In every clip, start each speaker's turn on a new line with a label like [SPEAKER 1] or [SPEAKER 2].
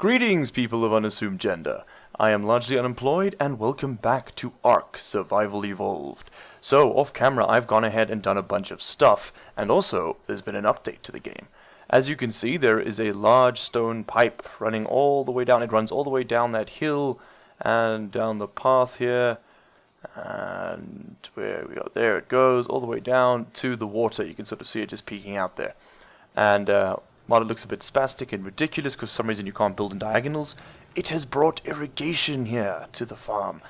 [SPEAKER 1] Greetings, people of unassumed gender. I am largely unemployed, and welcome back to ARK, Survival Evolved. So, off camera, I've gone ahead and done a bunch of stuff, and also, there's been an update to the game. As you can see, there is a large stone pipe running all the way down. It runs all the way down that hill, and down the path here, and where we go, there it goes, all the way down to the water. You can sort of see it just peeking out there. And, while it looks a bit spastic and ridiculous because for some reason you can't build in diagonals, it has brought irrigation here to the farm,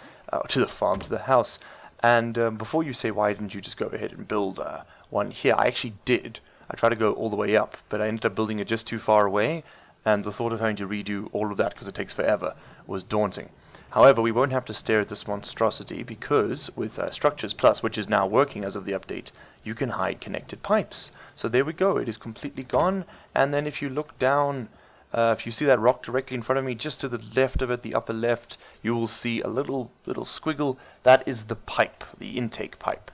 [SPEAKER 1] to the house. And before you say why didn't you just go ahead and build one here, I actually did. I tried to go all the way up, but I ended up building it just too far away, and the thought of having to redo all of that because it takes forever was daunting. However, we won't have to stare at this monstrosity because with Structures Plus, which is now working as of the update, you can hide connected pipes. So there we go, it is completely gone, and then if you look down, if you see that rock directly in front of me, just to the left of it, the upper left, you will see a little squiggle. That is the pipe, the intake pipe.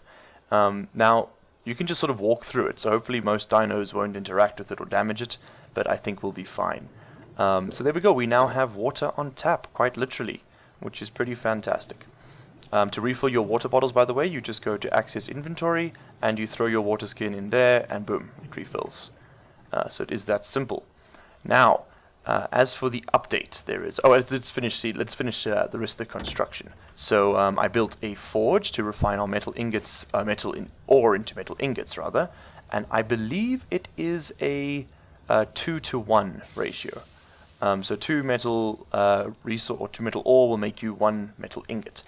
[SPEAKER 1] Now, you can just sort of walk through it, so hopefully most dinos won't interact with it or damage it, but I think we'll be fine. So there we go, we now have water on tap, quite literally, which is pretty fantastic. To refill your water bottles, by the way, you just go to Access Inventory, and you throw your water skin in there, and boom, it refills. So it is that simple. Now, as for the update, there is... Oh, let's finish the rest of the construction. So I built a forge to refine our metal ingots, ore into metal ingots, rather, and I believe it is a 2-to-1 ratio. So 2 metal resource or 2 metal ore will make you 1 metal ingot.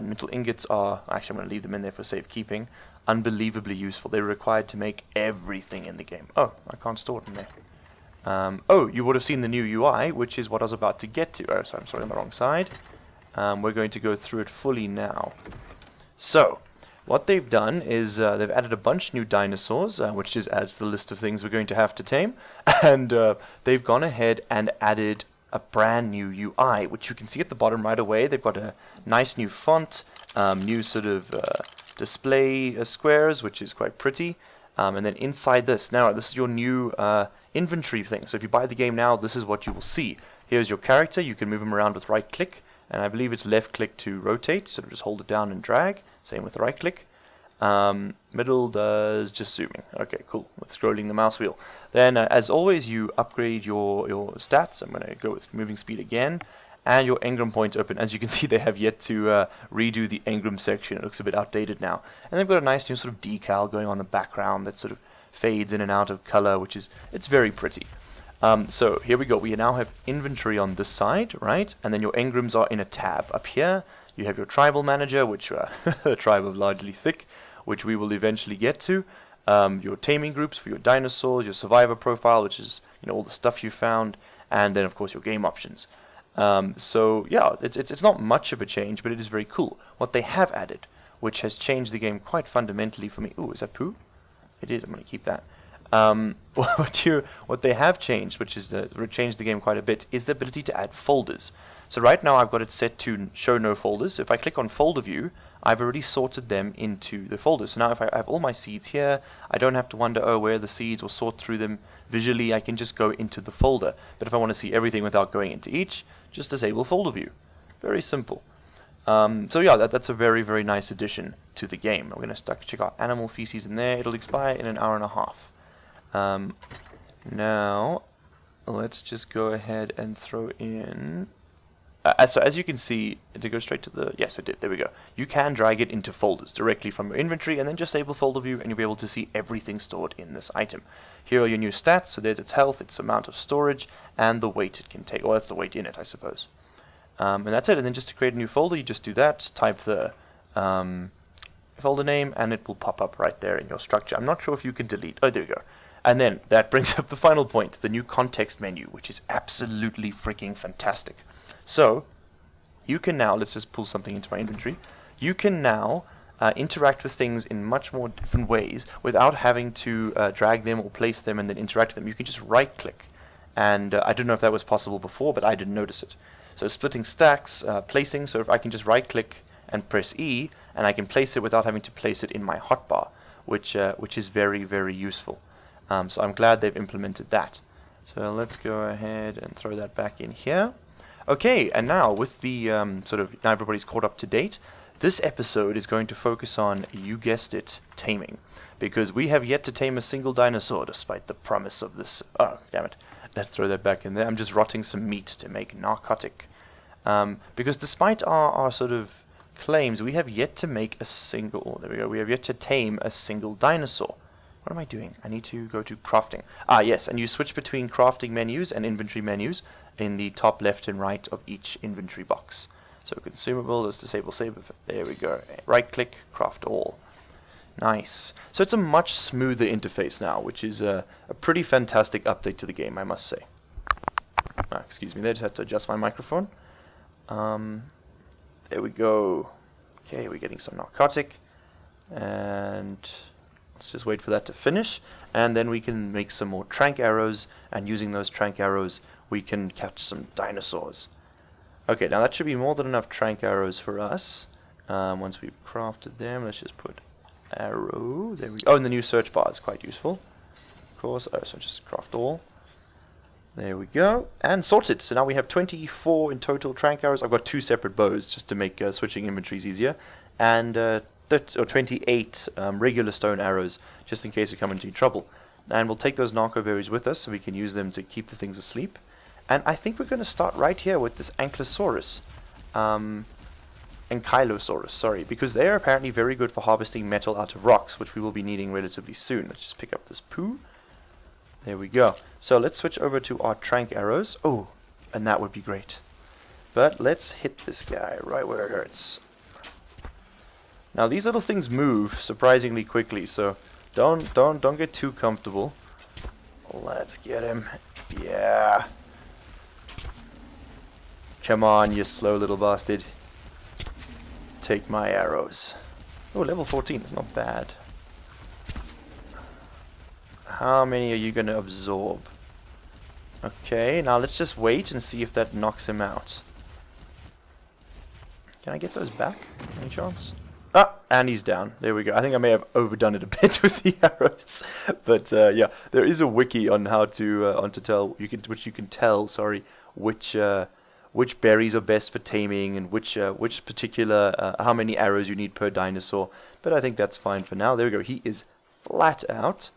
[SPEAKER 1] Metal ingots are, actually I'm going to leave them in there for safekeeping, unbelievably useful. They're required to make everything in the game. Oh, I can't store it in there. Oh, you would have seen the new UI, which is what I was about to get to. Oh, sorry, I'm sorry, on the wrong side. We're going to go through it fully now. So, what they've done is they've added a bunch of new dinosaurs, which just adds to the list of things we're going to have to tame. And they've gone ahead and added a brand new UI, which you can see at the bottom right away. They've got a nice new font, new sort of display squares, which is quite pretty. And then inside this, now this is your new inventory thing. So if you buy the game now, this is what you will see. Here's your character. You can move him around with right click, and I believe it's left click to rotate, so just hold it down and drag. Same with the right click. Middle does just zooming. Okay, cool, with scrolling the mouse wheel. Then, as always, you upgrade your stats. I'm going to go with moving speed again. And your engram points open. As you can see, they have yet to redo the engram section. It looks a bit outdated now. And they've got a nice new sort of decal going on in the background that sort of fades in and out of color, which is, it's very pretty. So here we go. We now have inventory on this side, right? And then your engrams are in a tab. Up here, you have your tribal manager, which tribe of largely thick, which we will eventually get to. Your taming groups for your dinosaurs, your survivor profile, which is all the stuff you found, and then of course your game options. So yeah, it's not much of a change, but it is very cool. What they have added, which has changed the game quite fundamentally for me. Ooh, is that poo? It is. I'm going to keep that. What they have changed, which is changed the game quite a bit, is the ability to add folders. So right now I've got it set to show no folders. So if I click on folder view, I've already sorted them into the folders. So now if I have all my seeds here, I don't have to wonder, oh, where are the seeds, or sort through them visually. I can just go into the folder. But if I want to see everything without going into each, just disable folder view. Very simple. So yeah, that's a very, very nice addition to the game. I'm going to check out animal feces in there. It'll expire in an hour and a half. Now, let's just go ahead and throw in... so as you can see, did it go straight to the... Yes, it did. There we go. You can drag it into folders directly from your inventory, and then just disable folder view, and you'll be able to see everything stored in this item. Here are your new stats. So there's its health, its amount of storage, and the weight it can take. Well, that's the weight in it, I suppose. And that's it. And then just to create a new folder, you just do that. Type the folder name, and it will pop up right there in your structure. I'm not sure if you can delete. Oh, there we go. And then that brings up the final point, the new context menu, which is absolutely freaking fantastic. So, you can now, let's just pull something into my inventory, you can now interact with things in much more different ways without having to drag them or place them and then interact with them. You can just right-click, and I don't know if that was possible before, but I didn't notice it. So splitting stacks, placing, so if I can just right-click and press E, and I can place it without having to place it in my hotbar, which is very, very useful. So I'm glad they've implemented that. So let's go ahead and throw that back in here. Okay, and now with the now everybody's caught up to date, this episode is going to focus on, you guessed it, taming. Because we have yet to tame a single dinosaur, despite the promise of this. Oh, damn it. Let's throw that back in there. I'm just rotting some meat to make narcotic. Because despite our sort of claims, we have yet to make a single. There we go. We have yet to tame a single dinosaur. What am I doing? I need to go to crafting. Ah, yes, and you switch between crafting menus and inventory menus in the top left and right of each inventory box. So consumable, let's disable save. There we go. Right click, craft all. Nice. So it's a much smoother interface now, which is a pretty fantastic update to the game, I must say. Ah, excuse me, I just had to adjust my microphone. There we go. Okay, we're getting some narcotic. And let's just wait for that to finish. And then we can make some more trank arrows. And using those trank arrows, we can catch some dinosaurs. Okay, now that should be more than enough trank arrows for us. Once we've crafted them, let's just put arrow. There we go. Oh, and the new search bar is quite useful. Of course. Oh, so just craft all. There we go. And sorted. So now we have 24 in total trank arrows. I've got 2 separate bows just to make switching inventories easier. And 28 regular stone arrows just in case we come into trouble. And we'll take those narco berries with us so we can use them to keep the things asleep. And I think we're going to start right here with this Ankylosaurus. Ankylosaurus, sorry, because they are apparently very good for harvesting metal out of rocks, which we will be needing relatively soon. Let's just pick up this poo. There we go. So let's switch over to our trank arrows. Oh, and that would be great. But let's hit this guy right where it hurts. Now these little things move surprisingly quickly, so don't get too comfortable. Let's get him. Yeah. Come on, you slow little bastard. Take my arrows. Oh, level 14 is not bad. How many are you going to absorb? Okay, now let's just wait and see if that knocks him out. Can I get those back? Any chance? Ah, and he's down. There we go. I think I may have overdone it a bit with the arrows, but yeah, there is a wiki on how to tell which you can tell. Sorry, which berries are best for taming and which particular how many arrows you need per dinosaur. But I think that's fine for now. There we go. He is flat out,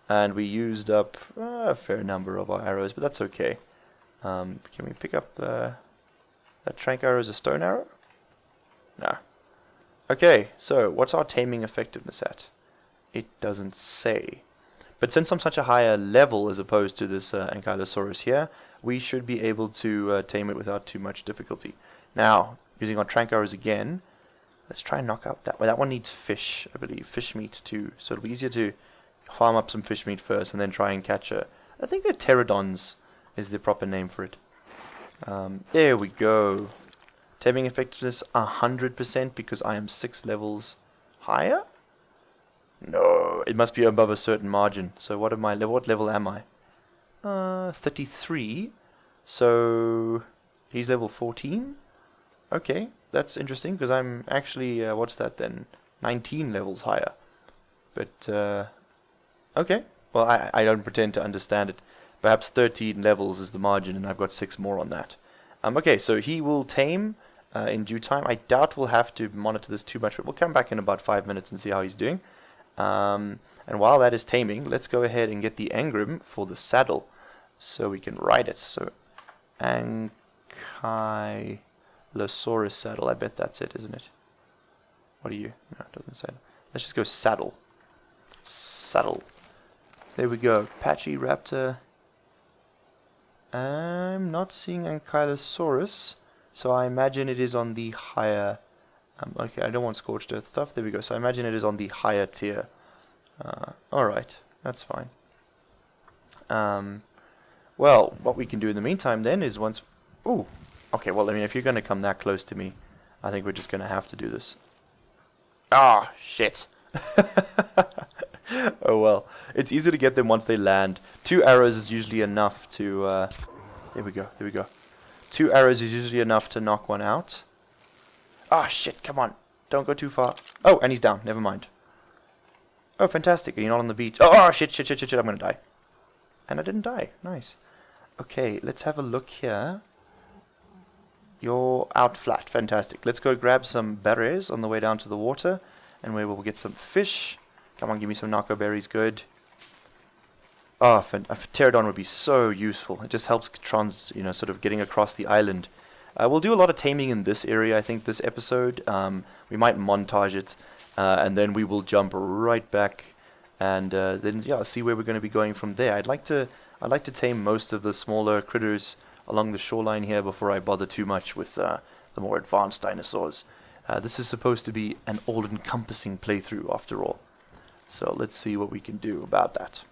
[SPEAKER 1] and we used up a fair number of our arrows, but that's okay. Can we pick up that trank arrow as a stone arrow? No. Okay, so what's our taming effectiveness at? It doesn't say. But since I'm such a higher level as opposed to this Ankylosaurus here, we should be able to tame it without too much difficulty. Now, using our trank arrows again, let's try and knock out that one. That one needs fish, I believe. Fish meat too. So it'll be easier to farm up some fish meat first and then try and catch a... I think they're pterodons is the proper name for it. There we go. Taming effectiveness 100% because I am 6 levels higher? No, it must be above a certain margin. So what level am I? 33. So he's level 14. Okay, that's interesting because I'm actually what's that then? 19 levels higher. But okay. Well, I don't pretend to understand it. Perhaps 13 levels is the margin, and I've got 6 more on that. Okay, so he will tame in due time. I doubt we'll have to monitor this too much, but we'll come back in about 5 minutes and see how he's doing. And while that is taming, let's go ahead and get the engram for the saddle so we can ride it. So, Ankylosaurus saddle. I bet that's it, isn't it? What are you? No, it doesn't say. Let's just go saddle. Saddle. There we go. Patchy Raptor. I'm not seeing Ankylosaurus, so I imagine it is on the higher... okay, I don't want Scorched Earth stuff. There we go. So I imagine it is on the higher tier. Alright, that's fine. Well, what we can do in the meantime then is once... Ooh, okay, well, I mean, if you're going to come that close to me, I think we're just going to have to do this. Ah, shit. Oh well, it's easy to get them once they land. 2 arrows is usually enough to... there we go, there we go. 2 arrows is usually enough to knock one out. Ah, shit, come on. Don't go too far. Oh, and he's down. Never mind. Oh, fantastic. You're not on the beach. Oh, shit, I'm going to die. And I didn't die. Nice. Okay, let's have a look here. You're out flat. Fantastic. Let's go grab some berries on the way down to the water, and we will get some fish. Come on, give me some narco berries. Good. Oh, a pterodon would be so useful. It just helps sort of getting across the island. We'll do a lot of taming in this area, I think, this episode. We might montage it, and then we will jump right back, and then see where we're going to be going from there. I'd like to tame most of the smaller critters along the shoreline here before I bother too much with the more advanced dinosaurs. This is supposed to be an all-encompassing playthrough, after all. So let's see what we can do about that.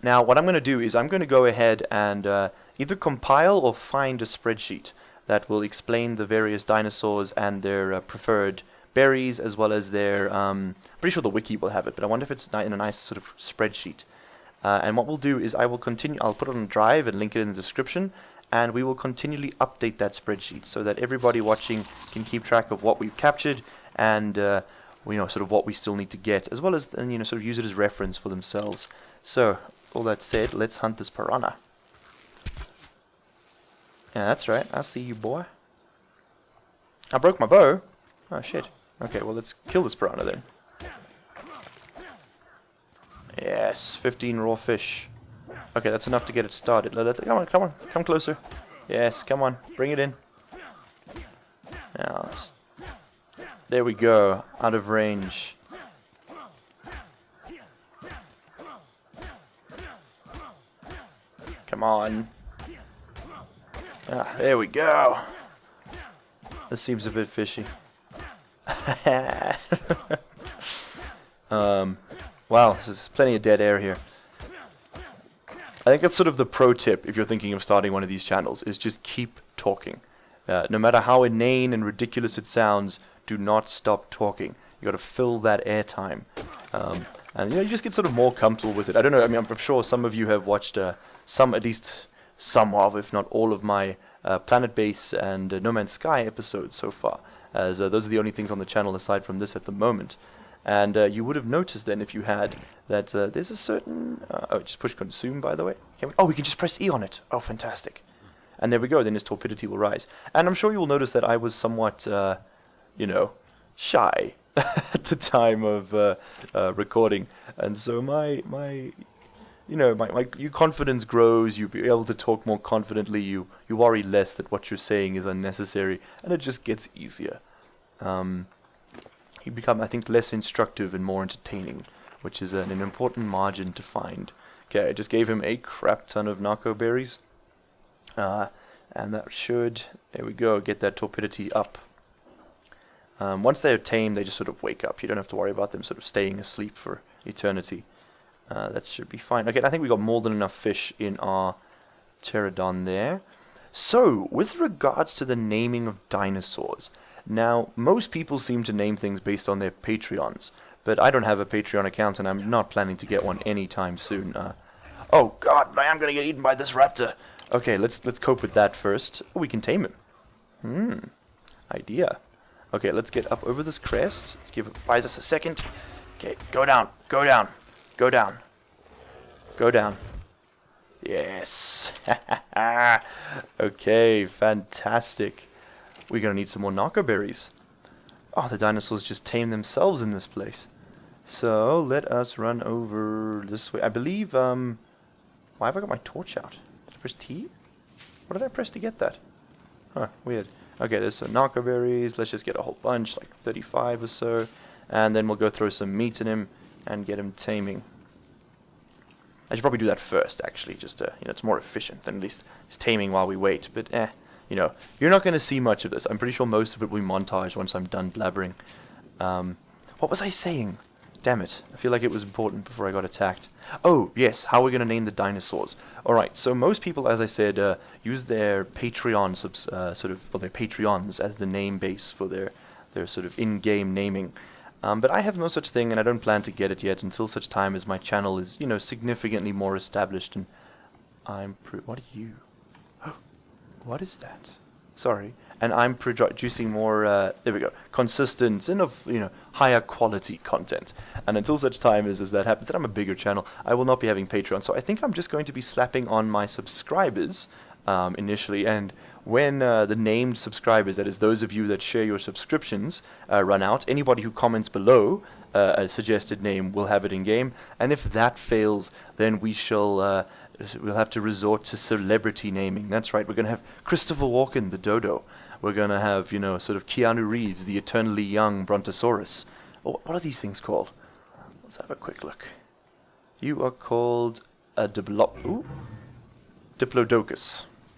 [SPEAKER 1] Now, what I'm going to do is I'm going to go ahead and either compile or find a spreadsheet that will explain the various dinosaurs and their preferred berries, as well as their... pretty sure the wiki will have it, but I wonder if it's in a nice sort of spreadsheet. And what we'll do is I'll put it on a drive and link it in the description, and we will continually update that spreadsheet so that everybody watching can keep track of what we've captured and sort of what we still need to get, as well as sort of use it as reference for themselves. So, all that said, let's hunt this piranha. Yeah, that's right. I see you, boy. I broke my bow. Oh, shit. Okay, well, let's kill this piranha then. Yes, 15 raw fish. Okay, that's enough to get it started. Come on, come closer. Yes, come on, bring it in. Now, there we go, out of range. Come on. Ah, there we go. This seems a bit fishy. Wow, there's plenty of dead air here. I think that's sort of the pro tip if you're thinking of starting one of these channels, is just keep talking. No matter how inane and ridiculous it sounds, do not stop talking. You got to fill that airtime. And you just get sort of more comfortable with it. I don't know, I mean, I'm sure some of you have watched at least some of, if not all of my Planet Base and No Man's Sky episodes so far, as those are the only things on the channel aside from this at the moment. And you would have noticed then, if you had, that there's a certain... just push consume, by the way. We can just press E on it. Oh, fantastic. And there we go, then his torpidity will rise. And I'm sure you will notice that I was somewhat, shy at the time of recording. And so your confidence grows, you'll be able to talk more confidently, you worry less that what you're saying is unnecessary, and it just gets easier. You become, I think, less instructive and more entertaining, which is an important margin to find. Okay, I just gave him a crap ton of narco berries. And that should, there we go, get that torpidity up. Once they're tame, they just sort of wake up. You don't have to worry about them sort of staying asleep for eternity. That should be fine. Okay, I think we got more than enough fish in our pterodon there. So, with regards to the naming of dinosaurs, now, most people seem to name things based on their Patreons, but I don't have a Patreon account, and I'm not planning to get one anytime soon. Oh god, I am going to get eaten by this raptor. Okay, let's cope with that first. Oh, we can tame him. Idea. Okay, let's get up over this crest. Buys us a second. Okay, go down, go down, go down, go down. Yes. Okay, fantastic. We're going to need some more narco berries. Oh, the dinosaurs just tame themselves in this place. So, let us run over this way. I believe, why have I got my torch out? Did I press T? What did I press to get that? Huh, weird. Okay, there's some narco berries. Let's just get a whole bunch, like 35 or so. And then we'll go throw some meat in him and get him taming. I should probably do that first, actually, just to, it's more efficient than at least just taming while we wait. But, you're not going to see much of this. I'm pretty sure most of it will be montage once I'm done blabbering. What was I saying? Damn it. I feel like it was important before I got attacked. Oh, yes, how we're going to name the dinosaurs. Alright, so most people, as I said, use their Patreon, their Patreons as the name base for their sort of in-game naming. But I have no such thing, and I don't plan to get it yet until such time as my channel is, significantly more established. And what are you? What is that? Sorry. And I'm producing more, there we go, consistent and of, higher quality content. And until such time as that happens, and I'm a bigger channel, I will not be having Patreon. So I think I'm just going to be slapping on my subscribers initially, and when the named subscribers, that is those of you that share your subscriptions, run out, anybody who comments below a suggested name will have it in game, and if that fails, then we'll have to resort to celebrity naming. That's right, we're going to have Christopher Walken, the dodo. We're going to have, sort of Keanu Reeves, the eternally young Brontosaurus. Oh, what are these things called? Let's have a quick look. You are called a Diplodocus.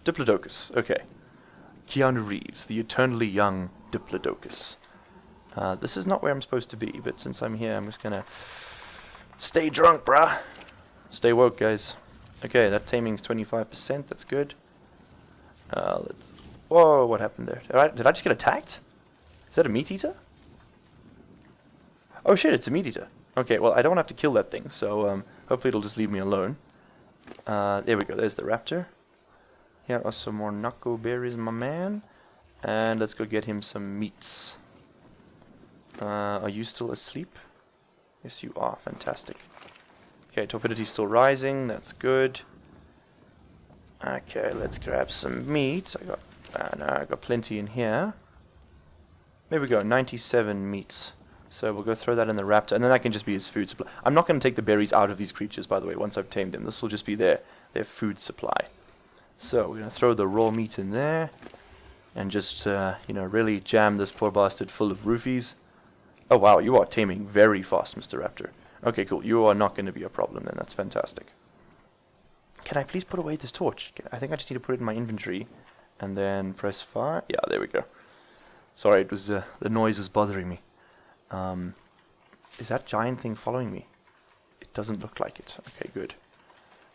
[SPEAKER 1] Diplodocus, okay. Keanu Reeves, the eternally young Diplodocus. This is not where I'm supposed to be, but since I'm here, I'm just gonna stay drunk, bruh. Stay woke, guys. Okay, that taming's 25%, that's good. Whoa, what happened there? Did I just get attacked? Is that a meat eater? Oh shit, it's a meat eater. Okay, well, I don't have to kill that thing, so hopefully it'll just leave me alone. There we go, there's the raptor. Here are some more Nako berries, my man. And let's go get him some meats. Are you still asleep? Yes, you are. Fantastic. Okay, torpidity's still rising. That's good. Okay, let's grab some meat. I got plenty in here. There we go, 97 meats. So we'll go throw that in the raptor, and then that can just be his food supply. I'm not going to take the berries out of these creatures, by the way, once I've tamed them. This will just be their food supply. So we're going to throw the raw meat in there, and just, really jam this poor bastard full of roofies. Oh wow, you are taming very fast, Mr. Raptor. Okay, cool. You are not going to be a problem then. That's fantastic. Can I please put away this torch? I think I just need to put it in my inventory, and then press fire. Yeah, there we go. Sorry, it was the noise was bothering me. Is that giant thing following me? It doesn't look like it. Okay, good.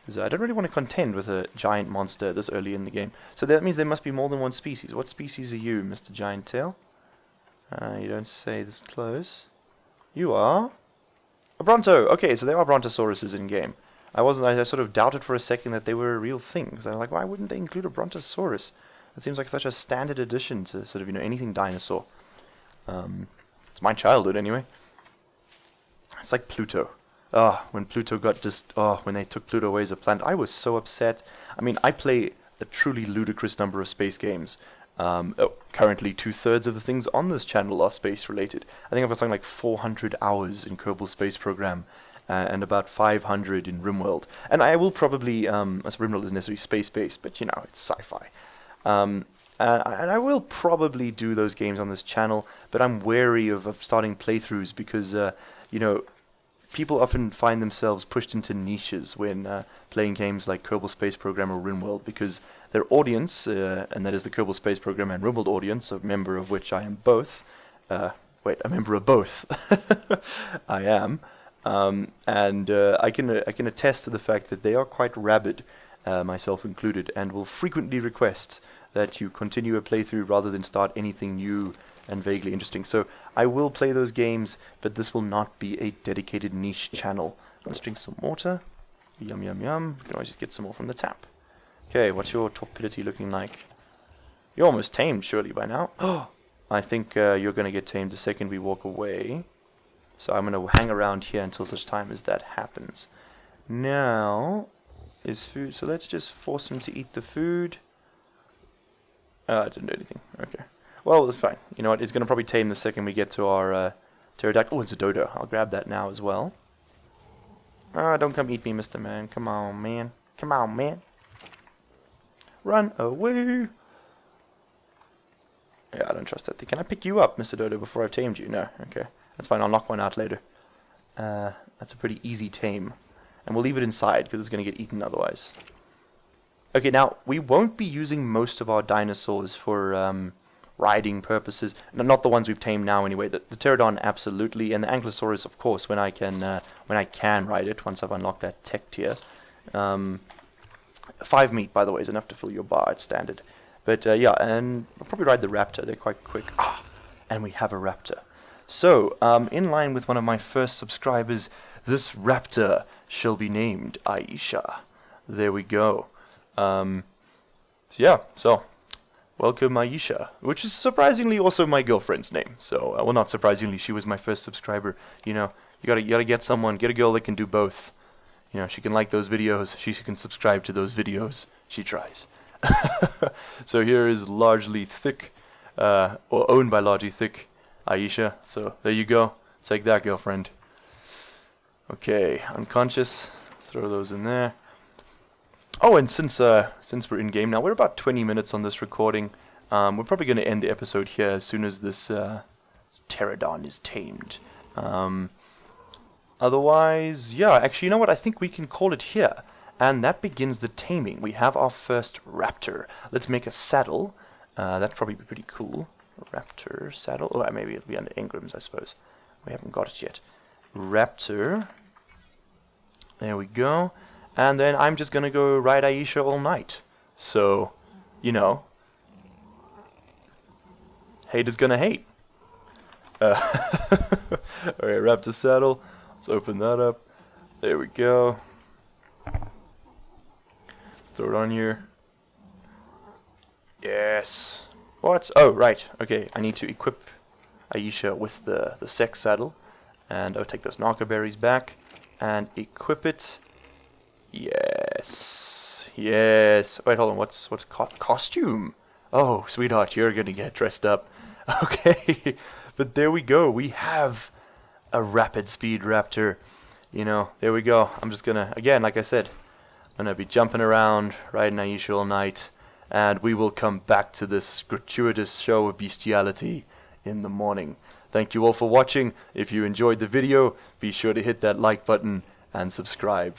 [SPEAKER 1] I don't really want to contend with a giant monster this early in the game. So that means there must be more than one species. What species are you, Mr. Giant Tail? You don't say this close. You are a Bronto. Okay, so there are Brontosauruses in game. I sort of doubted for a second that they were a real thing, because I was like, why wouldn't they include a Brontosaurus? That seems like such a standard addition to sort of, anything dinosaur. It's my childhood anyway. It's like Pluto. When Pluto when they took Pluto away as a planet, I was so upset. I mean, I play a truly ludicrous number of space games. Currently, 2/3 of the things on this channel are space related. I think I've got something like 400 hours in Kerbal Space Program, and about 500 in RimWorld. And I will probably, as RimWorld isn't necessarily space-based, but it's sci-fi. And I will probably do those games on this channel, but I'm wary of starting playthroughs because, people often find themselves pushed into niches when playing games like Kerbal Space Program or RimWorld, because their audience, and that is the Kerbal Space Program and RimWorld audience, a member of which I am both. A member of both. I am. And I can attest to the fact that they are quite rabid, myself included, and will frequently request that you continue a playthrough rather than start anything new and vaguely interesting. So I will play those games, but this will not be a dedicated niche channel. Let's drink some water. Yum, yum, yum. You can always just get some more from the tap. Okay, what's your torpidity looking like? You're almost tamed, surely, by now. Oh, I think you're going to get tamed the second we walk away. So I'm going to hang around here until such time as that happens. Now is food. So let's just force him to eat the food. I didn't do anything. Okay. Well, it's fine. You know what? It's going to probably tame the second we get to our pterodactyl. Oh, it's a dodo. I'll grab that now as well. Don't come eat me, Mr. Man. Come on, man. Come on, man. Run away. Yeah, I don't trust that thing. Can I pick you up, Mr. Dodo, before I've tamed you? No. Okay. That's fine. I'll knock one out later. That's a pretty easy tame. And we'll leave it inside because it's going to get eaten otherwise. Okay, now, we won't be using most of our dinosaurs for riding purposes. No, not the ones we've tamed now anyway. The pterodon, absolutely. And the ankylosaurus, of course, when I can ride it, once I've unlocked that tech tier. 5 meat, by the way, is enough to fill your bar. It's standard. But, yeah, and I'll probably ride the raptor. They're quite quick. And we have a raptor. So, in line with one of my first subscribers, this raptor shall be named Aisha. There we go. So welcome Aisha, which is surprisingly also my girlfriend's name. So, well, not surprisingly, she was my first subscriber. You know, you gotta get a girl that can do both. You know, she can like those videos, she can subscribe to those videos. She tries. So here is largely thick, or owned by largely thick Aisha. So there you go. Take that, girlfriend. Okay, unconscious. Throw those in there. Oh, and since we're in game now, we're about 20 minutes on this recording. We're probably going to end the episode here as soon as this pterodon is tamed. Otherwise, yeah, actually, you know what? I think we can call it here. And that begins the taming. We have our first raptor. Let's make a saddle. That'd probably be pretty cool. Raptor saddle. Oh, maybe it'll be under engrams, I suppose. We haven't got it yet. Raptor. There we go. And then I'm just gonna go ride Aisha all night. So, you know, haters gonna hate. Alright, raptor saddle. Let's open that up. There we go. Let's throw it on here. Yes. What? Oh, right. Okay, I need to equip Aisha with the sex saddle. And I'll take those narco berries back and equip it. Yes. Yes. Wait, hold on. What's costume? Oh, sweetheart, you're gonna get dressed up. Okay. But there we go. We have a rapid speed raptor. You know, there we go. I'm just gonna, again, like I said, I'm gonna be jumping around, riding Aisha all night, and we will come back to this gratuitous show of bestiality in the morning. Thank you all for watching. If you enjoyed the video, be sure to hit that like button and subscribe.